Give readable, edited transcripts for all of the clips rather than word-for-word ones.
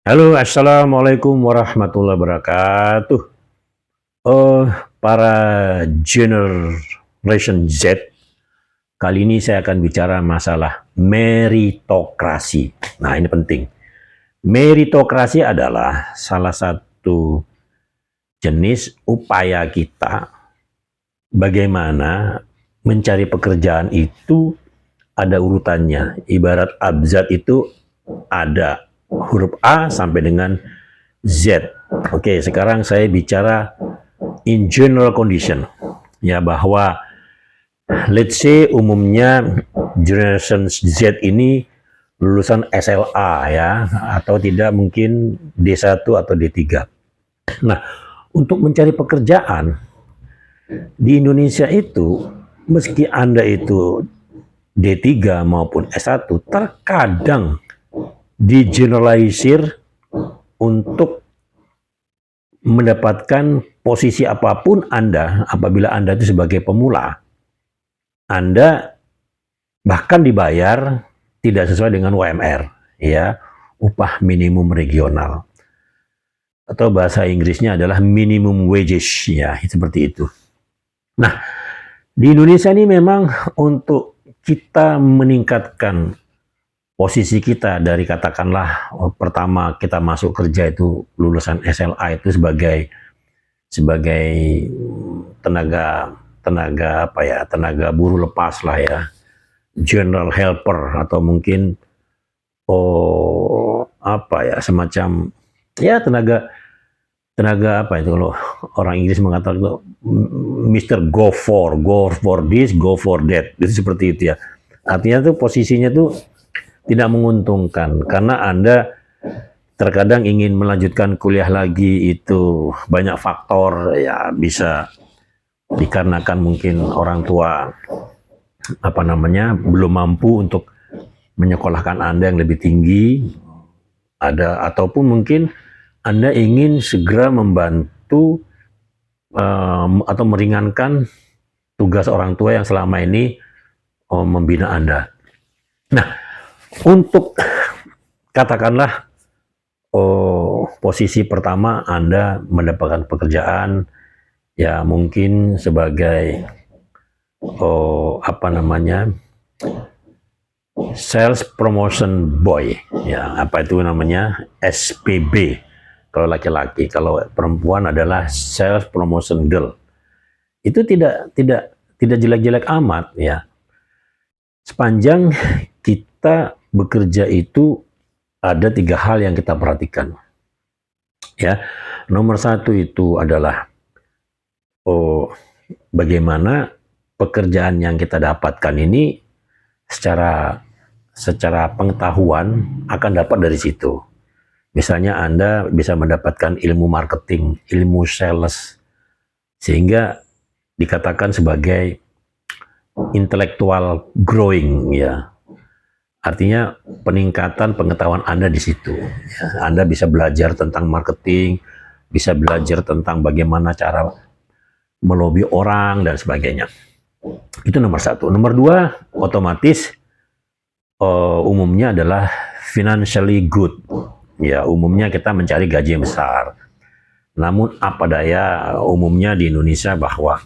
Halo, assalamualaikum warahmatullahi wabarakatuh. Oh, para generation Z, kali ini saya akan bicara masalah meritokrasi. Nah, ini penting. Meritokrasi adalah salah satu jenis upaya kita bagaimana mencari pekerjaan itu ada urutannya. Ibarat abjad itu ada huruf A sampai dengan Z. Oke, sekarang saya bicara in general condition. Ya, bahwa let's say umumnya generation Z ini lulusan SLA ya, atau tidak mungkin D1 atau D3. Nah, untuk mencari pekerjaan di Indonesia itu, meski Anda itu D3 maupun S1, terkadang digeneralisir untuk mendapatkan posisi apapun Anda, apabila Anda itu sebagai pemula, Anda bahkan dibayar tidak sesuai dengan UMR, ya, upah minimum regional, atau bahasa Inggrisnya adalah minimum wages, ya, seperti itu. Nah, di Indonesia ini memang untuk kita meningkatkan posisi kita dari katakanlah pertama kita masuk kerja itu lulusan SLA itu sebagai tenaga buruh lepas lah ya, general helper, atau mungkin semacam ya tenaga tenaga apa itu, kalau orang Inggris mengatakan itu Mister go for this, go for that, itu seperti itu ya. Artinya tuh posisinya tuh tidak menguntungkan karena Anda terkadang ingin melanjutkan kuliah lagi, itu banyak faktor ya, bisa dikarenakan mungkin orang tua belum mampu untuk menyekolahkan Anda yang lebih tinggi, ataupun mungkin Anda ingin segera membantu atau meringankan tugas orang tua yang selama ini membina Anda. Nah, untuk katakanlah posisi pertama Anda mendapatkan pekerjaan ya mungkin sebagai sales promotion boy, ya, apa itu namanya, SPB kalau laki-laki. Kalau perempuan adalah sales promotion girl. Itu tidak jelek-jelek amat ya, sepanjang kita bekerja itu ada 3 hal yang kita perhatikan ya. Nomor 1 itu adalah bagaimana pekerjaan yang kita dapatkan ini secara pengetahuan akan dapat dari situ. Misalnya Anda bisa mendapatkan ilmu marketing, ilmu sales, sehingga dikatakan sebagai intellectual growing ya. Artinya peningkatan pengetahuan Anda di situ. Ya, Anda bisa belajar tentang marketing, bisa belajar tentang bagaimana cara melobi orang dan sebagainya. Itu nomor 1. Nomor 2, otomatis umumnya adalah financially good. Ya, umumnya kita mencari gaji yang besar. Namun apa daya, umumnya di Indonesia bahwa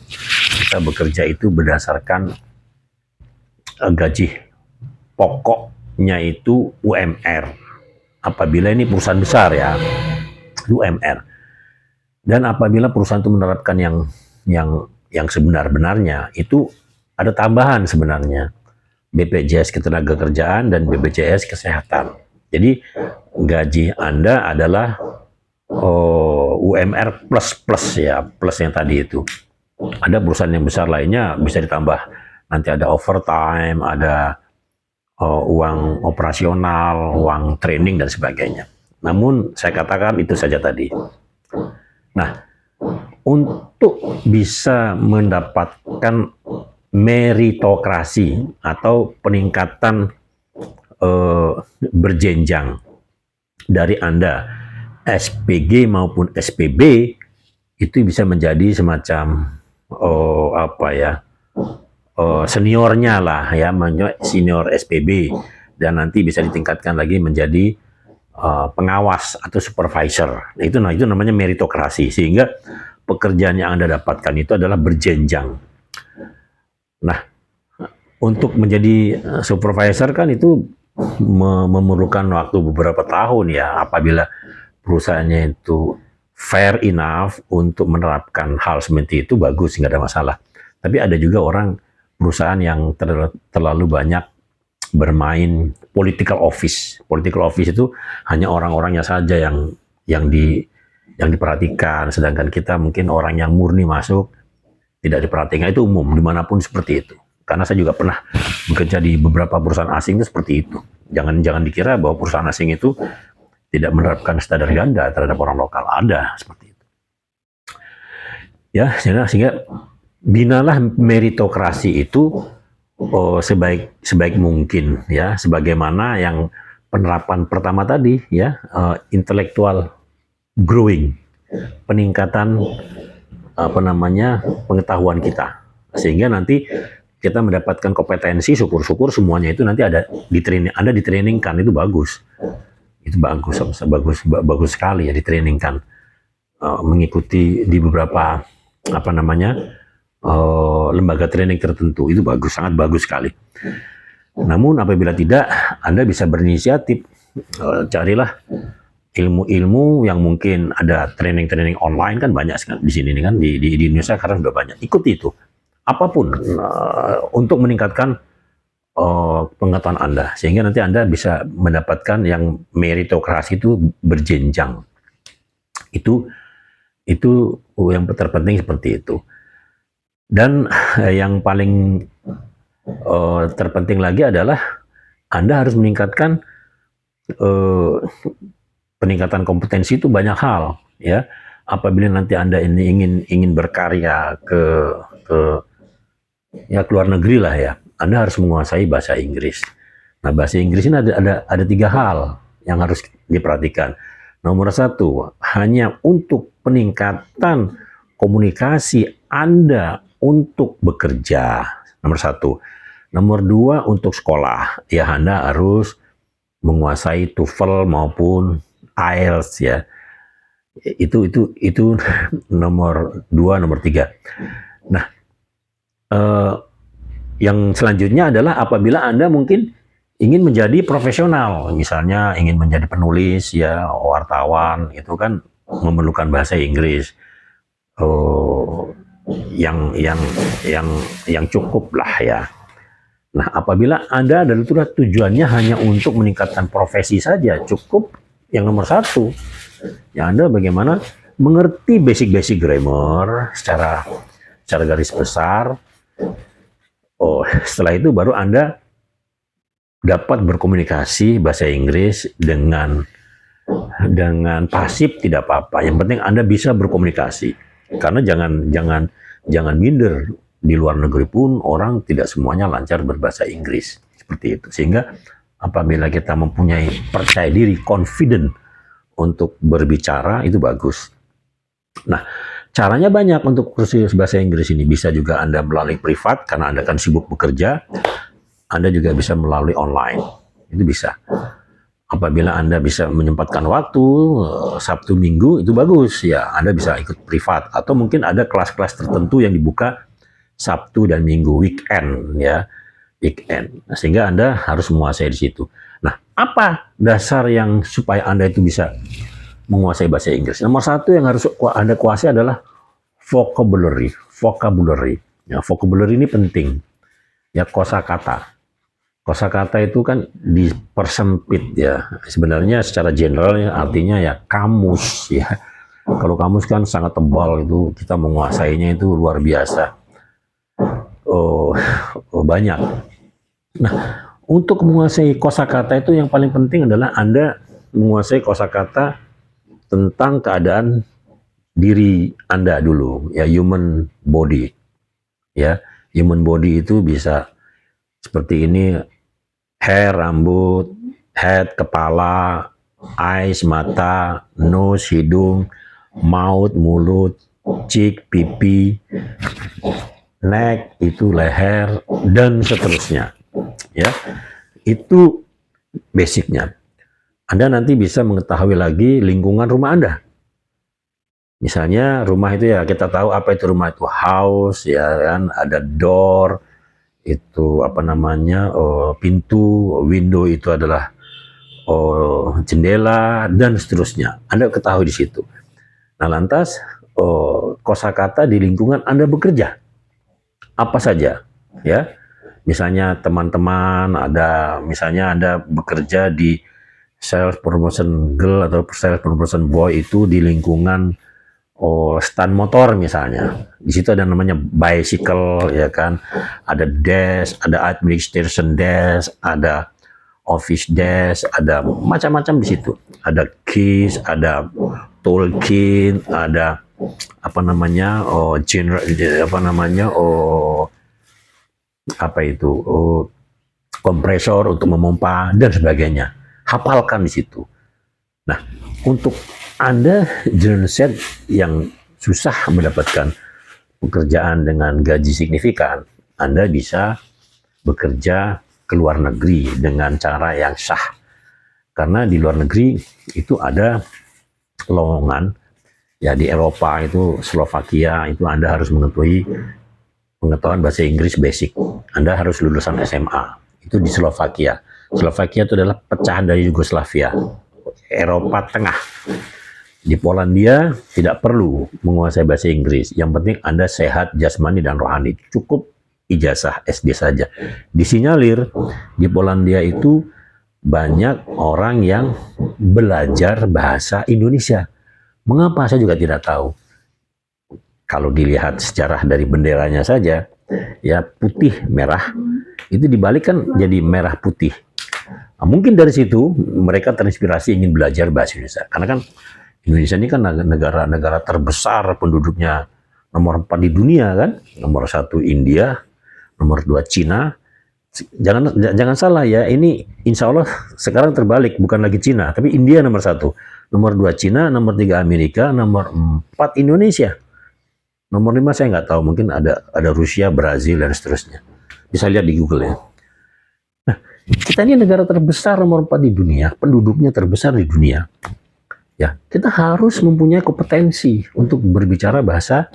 kita bekerja itu berdasarkan gaji pokoknya itu UMR. Apabila ini perusahaan besar ya, UMR. Dan apabila perusahaan itu menerapkan yang sebenar-benarnya, itu ada tambahan sebenarnya, BPJS Ketenagakerjaan dan BPJS Kesehatan. Jadi gaji Anda adalah UMR plus ya, plus yang tadi itu. Ada perusahaan yang besar lainnya bisa ditambah, nanti ada overtime, ada uang operasional, uang training dan sebagainya. Namun saya katakan itu saja tadi. Nah, untuk bisa mendapatkan meritokrasi atau peningkatan berjenjang dari Anda SPG maupun SPB, itu bisa menjadi semacam seniornya lah ya, senior SPB, dan nanti bisa ditingkatkan lagi menjadi pengawas atau supervisor. Nah, itu namanya meritokrasi, sehingga pekerjaan yang Anda dapatkan itu adalah berjenjang. Nah, untuk menjadi supervisor kan itu memerlukan waktu beberapa tahun ya, apabila perusahaannya itu fair enough untuk menerapkan hal seperti itu, bagus, nggak ada masalah. Tapi ada juga perusahaan yang terlalu banyak bermain political office. Political office itu hanya orang-orangnya saja yang diperhatikan, sedangkan kita mungkin orang yang murni masuk tidak diperhatikan. Itu umum dimanapun seperti itu. Karena saya juga pernah bekerja di beberapa perusahaan asing itu seperti itu. Jangan dikira bahwa perusahaan asing itu tidak menerapkan standar ganda terhadap orang lokal. Ada seperti itu. Ya, sehingga binalah meritokrasi itu sebaik mungkin ya, sebagaimana yang penerapan pertama tadi ya, intellectual growing, peningkatan pengetahuan kita, sehingga nanti kita mendapatkan kompetensi, syukur-syukur semuanya itu nanti ada di training, Anda ditrainingkan, itu bagus. Itu bagus sekali ya, ditrainingkan, mengikuti di beberapa lembaga training tertentu, itu bagus, sangat bagus sekali. Namun apabila tidak, Anda bisa berinisiatif, carilah ilmu-ilmu yang mungkin ada training online, kan banyak sekali di sini kan, di Indonesia sekarang sudah banyak. Ikuti itu, apapun untuk meningkatkan pengetahuan Anda, sehingga nanti Anda bisa mendapatkan yang meritokrasi itu berjenjang. Itu yang terpenting seperti itu. Dan yang paling terpenting lagi adalah Anda harus meningkatkan peningkatan kompetensi itu banyak hal ya. Apabila nanti Anda ini ingin berkarya ke luar negeri lah ya, Anda harus menguasai bahasa Inggris. Nah, bahasa Inggris ini ada 3 hal yang harus diperhatikan. Nomor 1, hanya untuk peningkatan komunikasi Anda untuk bekerja. Nomor 1. Nomor 2, untuk sekolah. Ya, Anda harus menguasai TOEFL maupun IELTS ya. Itu nomor 2, nomor 3. Nah, yang selanjutnya adalah apabila Anda mungkin ingin menjadi profesional, misalnya ingin menjadi penulis ya, wartawan, itu kan memerlukan bahasa Inggris yang cukup lah ya. Nah, apabila Anda dan itu tujuannya hanya untuk meningkatkan profesi saja, cukup yang nomor 1, ya Anda bagaimana mengerti basic grammar secara garis besar. Setelah itu baru Anda dapat berkomunikasi bahasa Inggris dengan pasif, tidak apa-apa. Yang penting Anda bisa berkomunikasi. Karena jangan minder, di luar negeri pun orang tidak semuanya lancar berbahasa Inggris. Seperti itu. Sehingga apabila kita mempunyai percaya diri, confident untuk berbicara, itu bagus. Nah, caranya banyak untuk kursus bahasa Inggris ini. Bisa juga Anda melalui privat, karena Anda kan sibuk bekerja. Anda juga bisa melalui online. Itu bisa. Apabila Anda bisa menyempatkan waktu, Sabtu Minggu, itu bagus. Ya, Anda bisa ikut privat. Atau mungkin ada kelas-kelas tertentu yang dibuka Sabtu dan Minggu, weekend. Ya, weekend. Nah, sehingga Anda harus menguasai di situ. Nah, apa dasar yang supaya Anda itu bisa menguasai bahasa Inggris? Nomor 1 yang harus Anda kuasai adalah vocabulary. Ya, vocabulary ini penting. Ya, kosakata. Kosakata itu kan dipersempit ya. Sebenarnya secara general ya, artinya ya kamus ya. Kalau kamus kan sangat tebal, itu kita menguasainya itu luar biasa. Banyak. Nah, untuk menguasai kosakata itu yang paling penting adalah Anda menguasai kosakata tentang keadaan diri Anda dulu, ya, human body. Ya, human body itu bisa seperti ini: hair, rambut; head, kepala; eyes, mata; nose, hidung; mouth, mulut; cheek, pipi; neck, itu leher, dan seterusnya. Ya, itu basicnya. Anda nanti bisa mengetahui lagi lingkungan rumah Anda. Misalnya rumah itu ya kita tahu apa itu rumah itu, house ya kan, ada door itu apa namanya, pintu, window itu adalah jendela dan seterusnya. Anda ketahui di situ. Nah lantas kosakata di lingkungan Anda bekerja apa saja ya. Misalnya teman-teman ada, misalnya Anda bekerja di sales promotion girl atau sales promotion boy itu di lingkungan stand motor misalnya. Di situ ada namanya bicycle ya kan. Ada desk, ada administration desk, ada office desk, ada macam-macam di situ. Ada keys, ada toolkit, ada apa namanya? General apa namanya? Apa itu? Kompresor untuk memompa dan sebagainya. Hafalkan di situ. Nah, untuk Anda genset yang susah mendapatkan pekerjaan dengan gaji signifikan, Anda bisa bekerja ke luar negeri dengan cara yang sah. Karena di luar negeri itu ada lowongan, ya di Eropa itu Slovakia itu Anda harus mengetahui pengetahuan bahasa Inggris basic. Anda harus lulusan SMA. Itu di Slovakia. Slovakia itu adalah pecahan dari Yugoslavia, Eropa Tengah. Di Polandia tidak perlu menguasai bahasa Inggris. Yang penting Anda sehat jasmani dan rohani. Cukup ijazah SD saja. Disinyalir di Polandia itu banyak orang yang belajar bahasa Indonesia. Mengapa saya juga tidak tahu. Kalau dilihat sejarah dari benderanya saja, ya putih merah itu dibalik kan jadi merah putih. Nah, mungkin dari situ mereka terinspirasi ingin belajar bahasa Indonesia. Karena kan Indonesia ini kan negara terbesar penduduknya, nomor 4 di dunia kan, nomor 1 India, nomor 2 Cina. Jangan salah ya, ini insya Allah sekarang terbalik, bukan lagi Cina, tapi India nomor 1, nomor 2 Cina, nomor 3 Amerika, nomor 4 Indonesia, nomor 5 saya nggak tahu, mungkin ada Rusia, Brazil dan seterusnya. Bisa lihat di Google ya. Nah, kita ini negara terbesar nomor 4 di dunia, penduduknya terbesar di dunia. Ya, kita harus mempunyai kompetensi untuk berbicara bahasa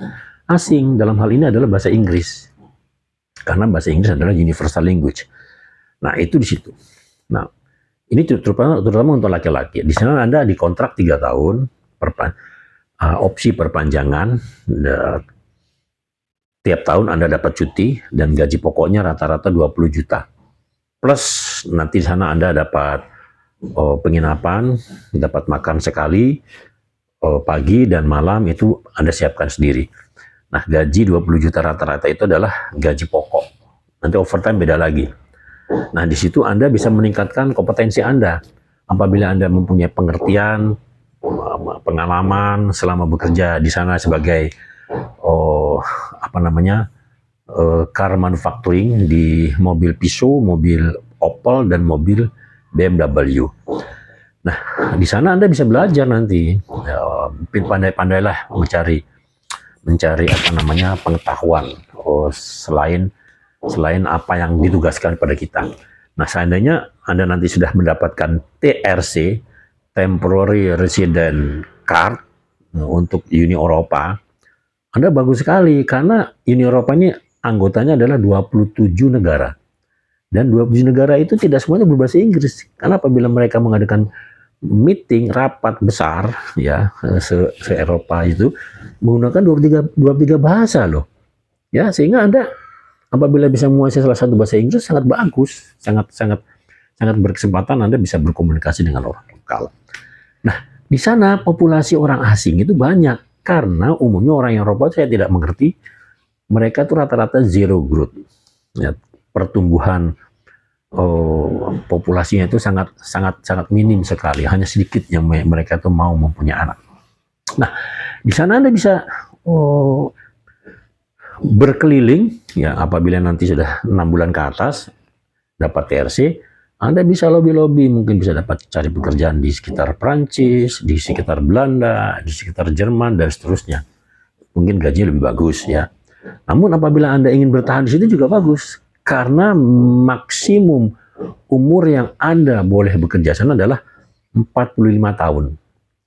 asing. Dalam hal ini adalah bahasa Inggris. Karena bahasa Inggris adalah universal language. Nah, itu di situ. Nah, ini terutama untuk laki-laki. Di sana Anda dikontrak 3 tahun, opsi perpanjangan, tiap tahun Anda dapat cuti, dan gaji pokoknya rata-rata 20 juta. Plus, nanti di sana Anda dapat penginapan, dapat makan sekali, pagi dan malam itu Anda siapkan sendiri. Nah, gaji 20 juta rata-rata itu adalah gaji pokok. Nanti overtime beda lagi. Nah, di situ Anda bisa meningkatkan kompetensi Anda. Apabila Anda mempunyai pengertian, pengalaman selama bekerja di sana sebagai car manufacturing di mobil Peugeot, mobil Opel dan mobil BMW. Nah, di sana Anda bisa belajar nanti. Pandai-pandailah mencari pengetahuan selain apa yang ditugaskan pada kita. Nah, seandainya Anda nanti sudah mendapatkan TRC, Temporary Resident Card, untuk Uni Eropa, Anda bagus sekali karena Uni Eropa ini anggotanya adalah 27 negara. Dan 27 negara itu tidak semuanya berbahasa Inggris. Karena apabila mereka mengadakan meeting, rapat besar, ya, se-Eropa itu, menggunakan 23 bahasa loh. Ya, sehingga Anda apabila bisa menguasai salah satu bahasa Inggris sangat bagus, sangat berkesempatan Anda bisa berkomunikasi dengan orang lokal. Nah, di sana populasi orang asing itu banyak karena umumnya orang Eropa saya tidak mengerti, mereka itu rata-rata zero growth. Ya, pertumbuhan populasinya itu sangat minim sekali, hanya sedikit yang mereka itu mau mempunyai anak. Nah, di sana Anda bisa berkeliling, ya apabila nanti sudah 6 bulan ke atas dapat TRC, Anda bisa lobby-lobby, mungkin bisa dapat cari pekerjaan di sekitar Prancis, di sekitar Belanda, di sekitar Jerman dan seterusnya. Mungkin gajinya lebih bagus ya. Namun apabila Anda ingin bertahan di situ juga bagus, karena maksimum umur yang Anda boleh bekerja sana adalah 45 tahun,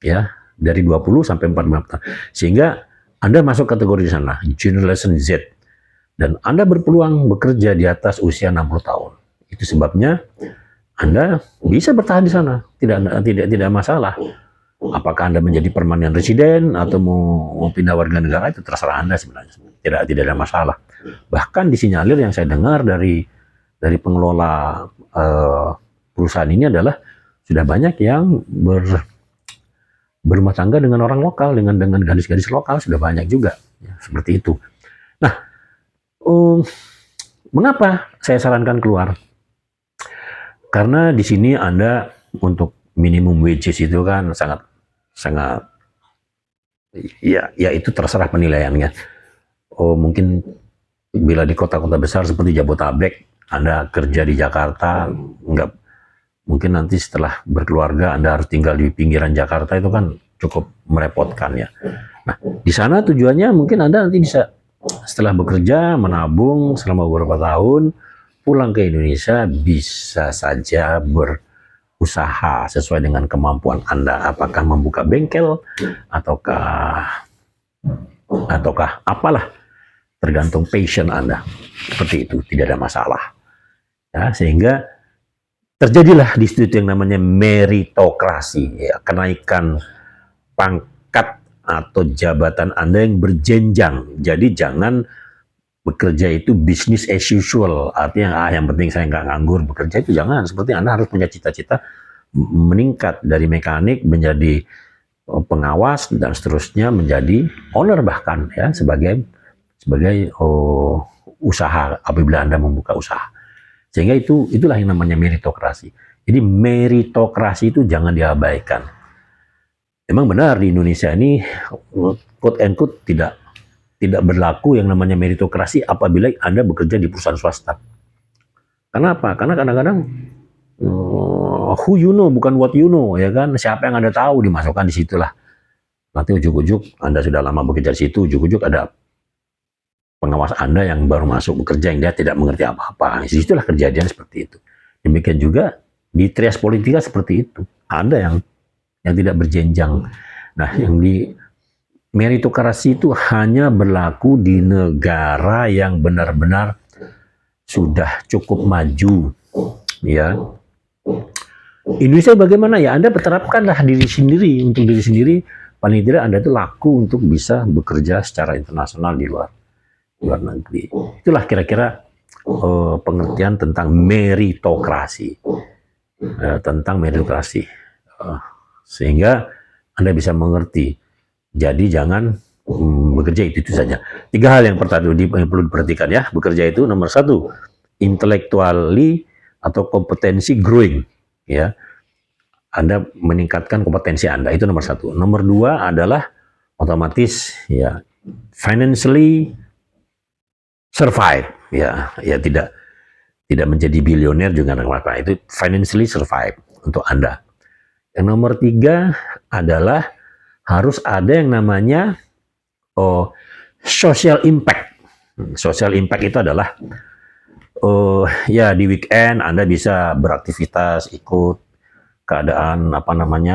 ya, dari 20 sampai 45 tahun. Sehingga Anda masuk kategori di sana, Generation Z. Dan Anda berpeluang bekerja di atas usia 60 tahun. Itu sebabnya Anda bisa bertahan di sana, tidak masalah. Apakah Anda menjadi permanen residen atau mau pindah warga negara, itu terserah Anda sebenarnya. Tidak ada masalah. Bahkan disinyalir yang saya dengar dari pengelola perusahaan ini adalah sudah banyak yang berumah tangga dengan orang lokal, dengan gadis-gadis lokal, sudah banyak juga, ya, seperti itu. Nah, mengapa saya sarankan keluar? Karena di sini Anda untuk minimum wages itu kan sangat ya itu terserah penilaiannya. Mungkin bila di kota-kota besar seperti Jabotabek, Anda kerja di Jakarta, mungkin nanti setelah berkeluarga Anda harus tinggal di pinggiran Jakarta, itu kan cukup merepotkan ya. Nah, di sana tujuannya mungkin Anda nanti bisa setelah bekerja, menabung selama beberapa tahun, pulang ke Indonesia, bisa saja berusaha sesuai dengan kemampuan Anda. Apakah membuka bengkel, ataukah apalah, tergantung passion Anda. Seperti itu, tidak ada masalah. Ya, sehingga terjadilah di situ yang namanya meritokrasi, ya, kenaikan pangkat atau jabatan Anda yang berjenjang. Jadi jangan bekerja itu business as usual, artinya yang penting saya nggak nganggur bekerja, itu jangan. Seperti Anda harus punya cita-cita meningkat dari mekanik menjadi pengawas dan seterusnya menjadi owner bahkan, ya, sebagai usaha apabila Anda membuka usaha. Sehingga itulah yang namanya meritokrasi. Jadi meritokrasi itu jangan diabaikan. Memang benar di Indonesia ini quote and quote tidak berlaku yang namanya meritokrasi apabila Anda bekerja di perusahaan swasta. Kenapa? Karena kadang-kadang who you know bukan what you know, ya kan? Siapa yang Anda tahu dimasukkan di situlah. Nanti ujuk-ujuk Anda sudah lama bekerja di situ, ujuk-ujuk ada pengawas Anda yang baru masuk bekerja yang dia tidak mengerti apa-apa. Di situlah kejadian seperti itu. Demikian juga di trias politika seperti itu. Ada yang tidak berjenjang. Nah, yang di meritokrasi itu hanya berlaku di negara yang benar-benar sudah cukup maju, ya. Indonesia bagaimana ya? Anda terapkanlah diri sendiri, untuk diri sendiri, paling tidak Anda itu laku untuk bisa bekerja secara internasional di luar negeri. Itulah kira-kira pengertian tentang meritokrasi, sehingga Anda bisa mengerti. Jadi jangan bekerja itu saja. 3 hal yang pertama yang perlu diperhatikan ya. Bekerja itu nomor 1, intellectually atau kompetensi growing, ya. Anda meningkatkan kompetensi Anda, itu nomor 1. Nomor 2 adalah otomatis ya financially survive, ya tidak menjadi bilioner juga apa. Itu financially survive untuk Anda. Yang nomor 3 adalah harus ada yang namanya social impact. Social impact itu adalah ya di weekend Anda bisa beraktivitas, ikut keadaan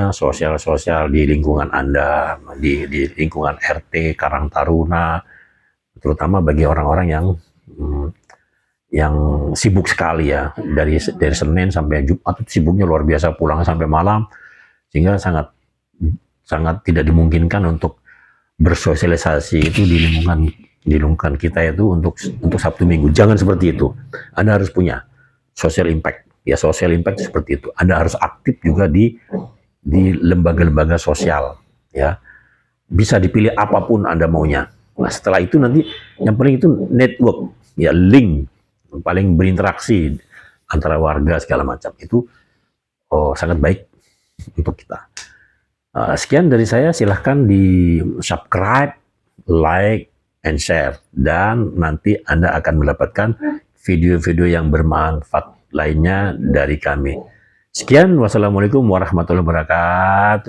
sosial di lingkungan Anda, di lingkungan RT Karang Taruna, terutama bagi orang-orang yang sibuk sekali ya, dari Senin sampai Jumat sibuknya luar biasa, pulang sampai malam, sehingga sangat tidak dimungkinkan untuk bersosialisasi itu di lingkungan kita itu untuk Sabtu Minggu. Jangan seperti itu. Anda harus punya social impact. Ya, social impact seperti itu. Anda harus aktif juga di lembaga-lembaga sosial, ya. Bisa dipilih apapun Anda maunya. Nah, setelah itu nanti yang paling itu network, ya, link, paling berinteraksi antara warga segala macam. Itu sangat baik untuk kita. Sekian dari saya, silahkan di subscribe, like, and share. Dan nanti Anda akan mendapatkan video-video yang bermanfaat lainnya dari kami. Sekian, wassalamualaikum warahmatullahi wabarakatuh.